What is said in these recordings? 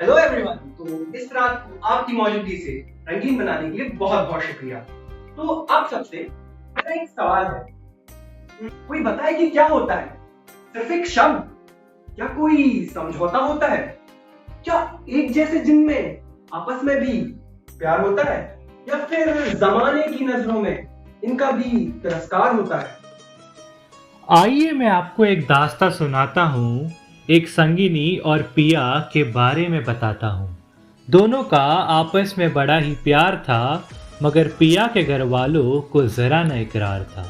Hello everyone. तो इस रात को आपकी मौजूदगी से रंगीन बनाने के लिए बहुत बहुत शुक्रिया। तो आप सबसे मेरा एक सवाल है, कोई बताए कि क्या होता है? सिर्फ एक शब्द या कोई समझौता होता है? क्या एक जैसे जिनमें आपस में भी प्यार होता है या फिर जमाने की नजरों में इनका भी तिरस्कार होता है? आइए मैं आपको एक दास्ता सुनाता हूँ। एक संगिनी और पिया के बारे में बताता हूँ। दोनों का आपस में बड़ा ही प्यार था, मगर पिया के घर वालों को जरा न इकरार था।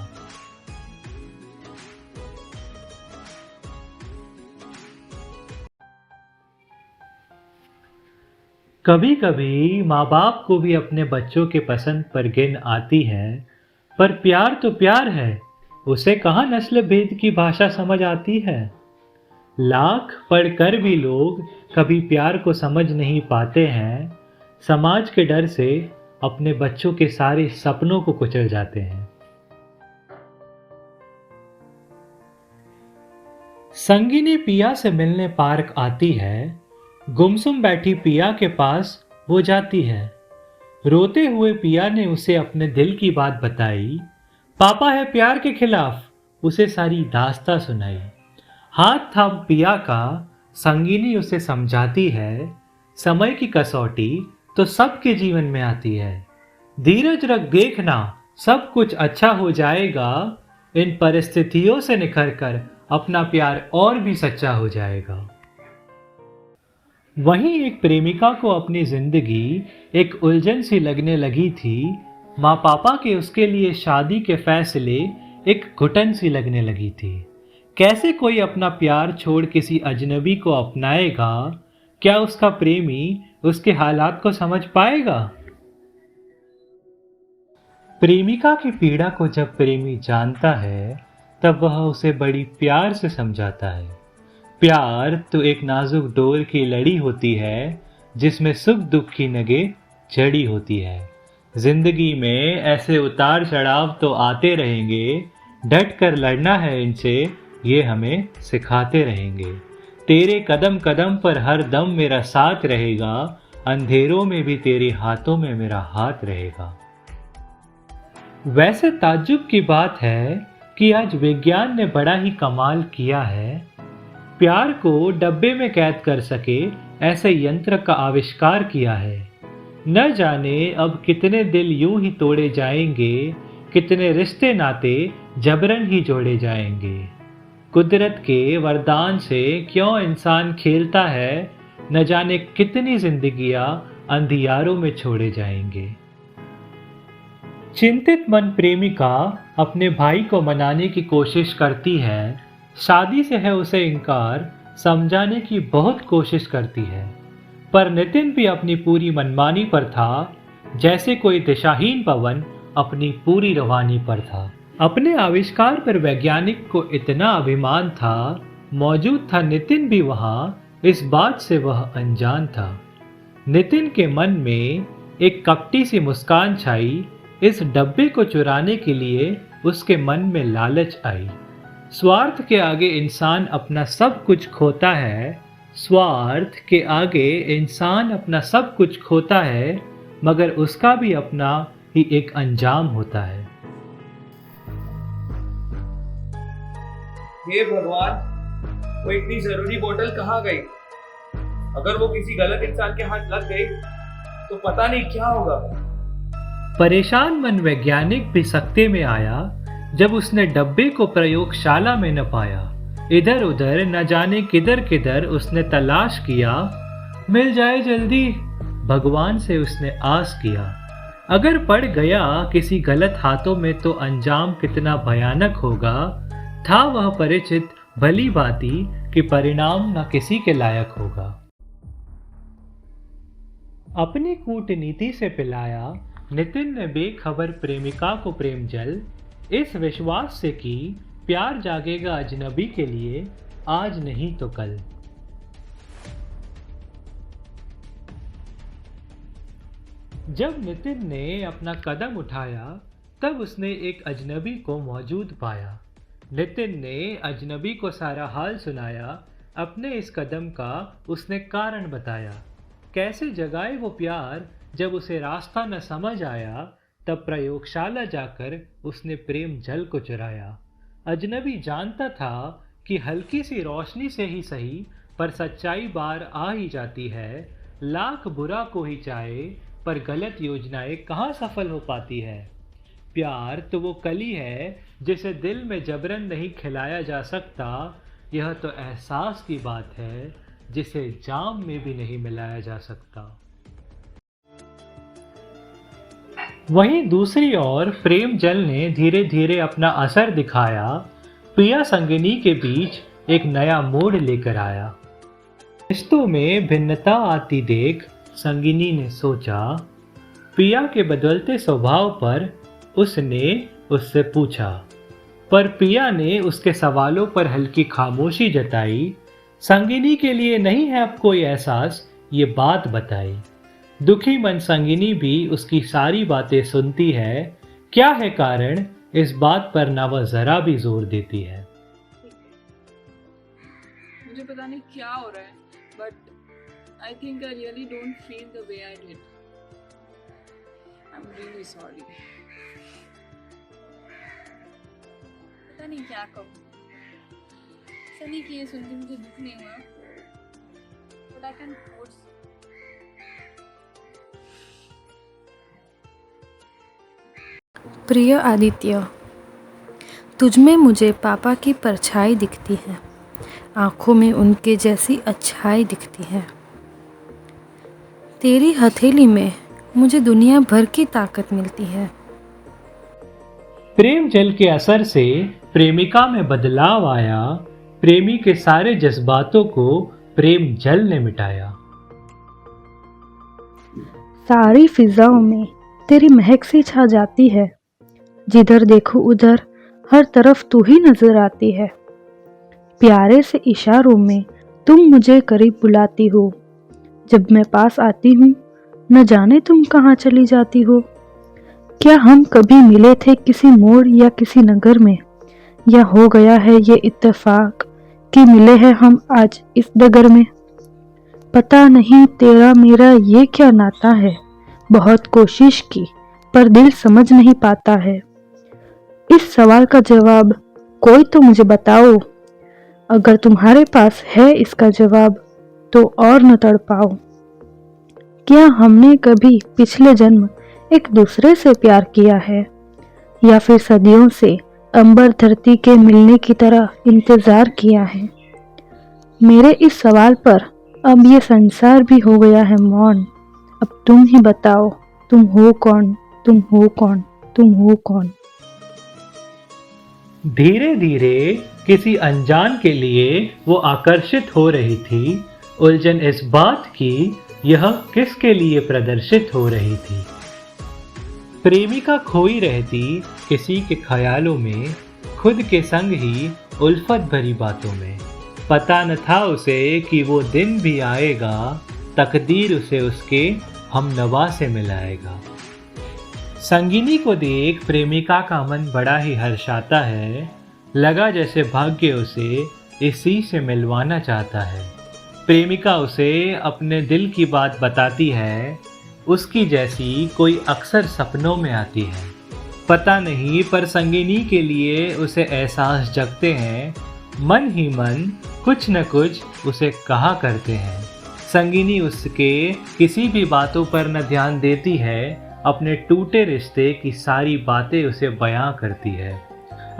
कभी कभी माँ बाप को भी अपने बच्चों के पसंद पर गिन आती है, पर प्यार तो प्यार है, उसे कहाँ नस्ल भेद की भाषा समझ आती है। लाख पढ़कर भी लोग कभी प्यार को समझ नहीं पाते हैं। समाज के डर से अपने बच्चों के सारे सपनों को कुचल जाते हैं। संगिनी पिया से मिलने पार्क आती है। गुमसुम बैठी पिया के पास वो जाती है। रोते हुए पिया ने उसे अपने दिल की बात बताई। पापा है प्यार के खिलाफ, उसे सारी दास्तां सुनाई। हाथ थाम पिया का संगिनी उसे समझाती है, समय की कसौटी तो सबके जीवन में आती है। धीरज रख देखना, सब कुछ अच्छा हो जाएगा। इन परिस्थितियों से निखर कर अपना प्यार और भी सच्चा हो जाएगा। वहीं एक प्रेमिका को अपनी जिंदगी एक उलझन सी लगने लगी थी। माँ पापा के उसके लिए शादी के फैसले एक घुटन सी लगने लगी थी। कैसे कोई अपना प्यार छोड़ किसी अजनबी को अपनाएगा? क्या उसका प्रेमी उसके हालात को समझ पाएगा? प्रेमिका की पीड़ा को जब प्रेमी जानता है, तब वह उसे बड़ी प्यार से समझाता है। प्यार तो एक नाजुक डोर की लड़ी होती है, जिसमें सुख दुख की नगें जड़ी होती है। जिंदगी में ऐसे उतार चढ़ाव तो आते रहेंगे, डट कर लड़ना है इनसे, ये हमें सिखाते रहेंगे। तेरे कदम कदम पर हर दम मेरा साथ रहेगा, अंधेरों में भी तेरे हाथों में मेरा हाथ रहेगा। वैसे ताज्जुब की बात है कि आज विज्ञान ने बड़ा ही कमाल किया है। प्यार को डब्बे में कैद कर सके ऐसे यंत्र का आविष्कार किया है। न जाने अब कितने दिल यूं ही तोड़े जाएंगे, कितने रिश्ते नाते जबरन ही जोड़े जाएंगे। कुदरत के वरदान से क्यों इंसान खेलता है, न जाने कितनी जिंदगियां अंधियारों में छोड़े जाएंगे। चिंतित मन प्रेमिका अपने भाई को मनाने की कोशिश करती है। शादी से है उसे इनकार, समझाने की बहुत कोशिश करती है, पर नितिन भी अपनी पूरी मनमानी पर था, जैसे कोई दिशाहीन पवन अपनी पूरी रवानी पर था। अपने आविष्कार पर वैज्ञानिक को इतना अभिमान था, मौजूद था नितिन भी वहां, इस बात से वह अनजान था। नितिन के मन में एक कपटी सी मुस्कान छाई। इस डब्बे को चुराने के लिए उसके मन में लालच आई। स्वार्थ के आगे इंसान अपना सब कुछ खोता है। स्वार्थ के आगे इंसान अपना सब कुछ खोता है, मगर उसका भी अपना ही एक अंजाम होता है। हे भगवान, वो इतनी जरूरी बोतल कहाँ गई? अगर वो किसी गलत इंसान के हाथ लग गई तो पता नहीं क्या होगा। परेशान मन वैज्ञानिक भी सकते में आया जब उसने डब्बे को प्रयोगशाला में न पाया। इधर उधर न जाने किधर किधर उसने तलाश किया। मिल जाए जल्दी, भगवान से उसने आस किया। अगर पड़ गया किसी गलत हाथों में तो अंजाम कितना भयानक होगा। था वह परिचित भली भांति कि परिणाम न किसी के लायक होगा। अपनी कूटनीति से पिलाया नितिन ने बेखबर प्रेमिका को प्रेम जल, इस विश्वास से कि प्यार जागेगा अजनबी के लिए, आज नहीं तो कल। जब नितिन ने अपना कदम उठाया, तब उसने एक अजनबी को मौजूद पाया। नितिन ने अजनबी को सारा हाल सुनाया। अपने इस कदम का उसने कारण बताया। कैसे जगाए वो प्यार जब उसे रास्ता न समझ आया। तब प्रयोगशाला जाकर उसने प्रेम जल को चुराया। अजनबी जानता था कि हल्की सी रोशनी से ही सही पर सच्चाई बार आ ही जाती है। लाख बुरा को ही चाहे पर गलत योजनाएं कहाँ सफल हो पाती है। प्यार तो वो कली है जिसे दिल में जबरन नहीं खिलाया जा सकता। यह तो एहसास की बात है जिसे जाम में भी नहीं मिलाया जा सकता। वहीं दूसरी ओर प्रेम जल ने धीरे धीरे अपना असर दिखाया। प्रिया संगिनी के बीच एक नया मोड़ लेकर आया। रिश्तों में भिन्नता आती देख संगिनी ने सोचा। प्रिया के बदलते स्वभाव पर उसने उससे पूछा, पर प्रिया ने उसके सवालों पर हल्की खामोशी जताई। संगिनी के लिए नहीं है अब कोई एहसास, ये बात बताई। दुखी मन संगिनी भी उसकी सारी बातें सुनती है। क्या है कारण, इस बात पर ना वह जरा भी जोर देती है। मुझे पता नहीं क्या हो रहा है, but I think I really don't feel the way I did. I am really sorry. पता नहीं क्या कहूँ। सनी की ये सुन के मुझे दुख नहीं हुआ, बट आई कैन फोर्स। प्रिय आदित्य, तुझमें मुझे पापा की परछाई दिखती है। आँखों में उनके जैसी अच्छाई दिखती है। तेरी हथेली में मुझे दुनिया भर की ताकत मिलती है। प्रेम जल के असर से प्रेमिका में बदलाव आया। प्रेमी के सारे जज्बातों को प्रेम जल ने मिटाया। सारी फिजाओं में तेरी महक सी छा जाती है। जिधर देखो उधर हर तरफ तू ही नजर आती है। प्यारे से इशारों में तुम मुझे करीब बुलाती हो। जब मैं पास आती हूँ न जाने तुम कहाँ चली जाती हो। क्या हम कभी मिले थे किसी मोड़ या किसी नगर में, या हो गया है ये इत्तेफाक कि मिले हैं हम आज इस डगर में। पता नहीं तेरा मेरा ये क्या नाता है। बहुत कोशिश की पर दिल समझ नहीं पाता है। इस सवाल का जवाब कोई तो मुझे बताओ। अगर तुम्हारे पास है इसका जवाब तो और न तड़पाओ। क्या हमने कभी पिछले जन्म एक दूसरे से प्यार किया है, या फिर सदियों से अंबर धरती के मिलने की तरह इंतजार किया है। मेरे इस सवाल पर अब ये संसार भी हो गया है मौन। अब तुम ही बताओ, तुम हो कौन, तुम हो कौन, तुम हो कौन। धीरे धीरे किसी अनजान के लिए वो आकर्षित हो रही थी। उलझन इस बात की यह किसके लिए प्रदर्शित हो रही थी। प्रेमिका खोई रहती किसी के ख्यालों में, खुद के संग ही उल्फत भरी बातों में। पता न था उसे कि वो दिन भी आएगा, तकदीर उसे उसके हमनवा से मिलाएगा। संगिनी को देख प्रेमिका का मन बड़ा ही हर्षाता है। लगा जैसे भाग्य उसे इसी से मिलवाना चाहता है। प्रेमिका उसे अपने दिल की बात बताती है। उसकी जैसी कोई अक्सर सपनों में आती है। पता नहीं पर संगिनी के लिए उसे एहसास जगते हैं। मन ही मन कुछ न कुछ उसे कहा करते हैं। संगिनी उसके किसी भी बातों पर न ध्यान देती है। अपने टूटे रिश्ते की सारी बातें उसे बयां करती है।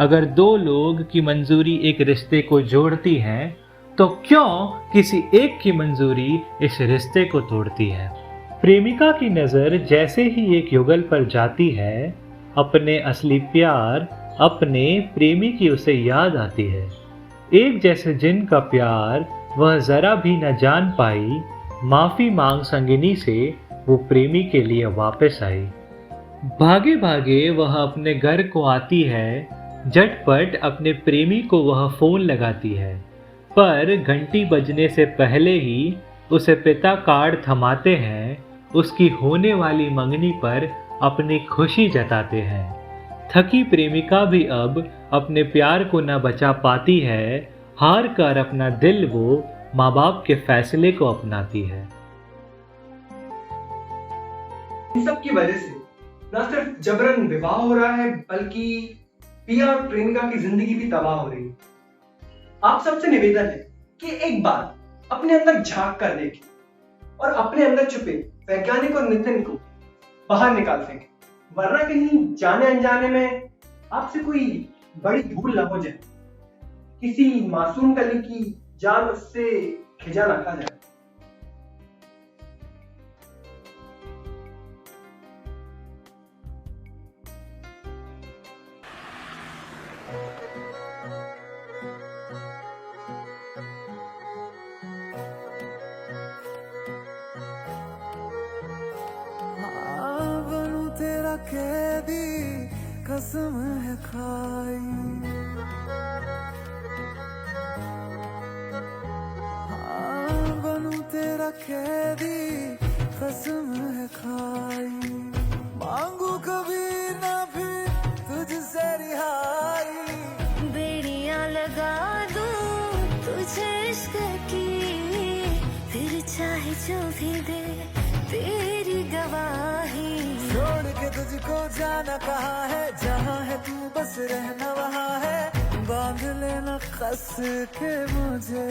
अगर दो लोग की मंजूरी एक रिश्ते को जोड़ती है तो क्यों किसी एक की मंजूरी इस रिश्ते को तोड़ती है। प्रेमिका की नज़र जैसे ही एक युगल पर जाती है, अपने असली प्यार अपने प्रेमी की उसे याद आती है। एक जैसे जिनका प्यार वह जरा भी न जान पाई। माफ़ी मांग संगिनी से वो प्रेमी के लिए वापस आई। भागे भागे वह अपने घर को आती है। झटपट अपने प्रेमी को वह फ़ोन लगाती है, पर घंटी बजने से पहले ही उसे पिता कार्ड थमाते हैं। उसकी होने वाली मंगनी पर अपनी खुशी जताते हैं। थकी प्रेमिका भी अब अपने प्यार को न बचा पाती है। हार कर अपना दिल वो माँ बाप के फैसले को अपनाती है। इन सब की वजह से न सिर्फ जबरन विवाह हो रहा है बल्कि पिया और प्रेमिका की जिंदगी भी तबाह हो रही है। आप सबसे निवेदन है कि एक बार अपने अंदर झांक कर देखें और अपने अंदर छुपे वैज्ञानिक और नितिन को बाहर निकाल सकें, वरना कहीं जाने अनजाने में आपसे कोई बड़ी भूल ना हो जाए, किसी मासूम कली की जान उससे खिंचा ना खा जाए। बनूं तेरा कैदी कसम है खाई, बनूं तेरा कैदी कसम है खाई, मांगू कभी ना फिर तुझसे रिहाई, बेड़ियां लगा दूं तुझे इश्क की, फिर चाहे जो भी दे तेरी गवाही। छोड़ के तुझको जाना कहाँ है, जहाँ है तू बस रहना वहाँ है, बांध लेना कस के मुझे।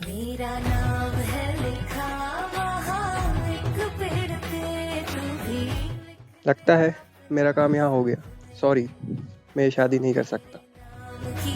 मेरा नाम है लिखा वहाँ एक पेड़ पे, तू भी लगता है मेरा काम यहाँ हो गया। सॉरी, मैं ये शादी नहीं कर सकता। की